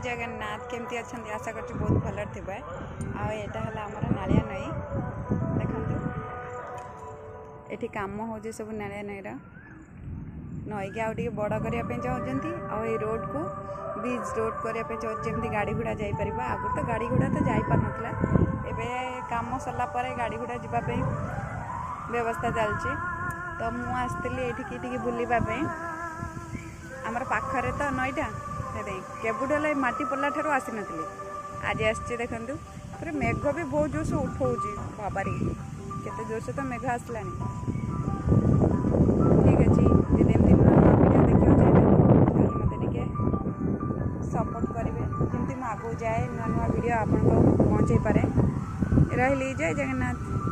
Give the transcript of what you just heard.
जगन्नाथ केमती अच्छा आशा कर बहुत भल थे आईटा है आमर नालिया नई देखु ये कम हो सब नालिया नईर नई के आगे बड़ करने चाहते आई रोड को बीच रोड करने जमी गाड़ी घोड़ा जापर आगु तो गाड़ी घोड़ा तो जापार नाला एवं कम सरला गाड़ी घोड़ा जावाई व्यवस्था चलती तो मु आसती बुलवाई आमर पाखरे तो नईटा केबुडे माटी पड़ला ठार आसी नी आज आसी देखु पूरे मेघ भी बहुत जोर से उठाऊ बाबारी केते जोर से तो मेघ आसला ठीक अच्छे वीडियो देखिए मत सपोर्ट करेंगे जमी आगू जाए नुआ नुआ वीडियो आपको पहुँचे पारे रही जय जगन्नाथ।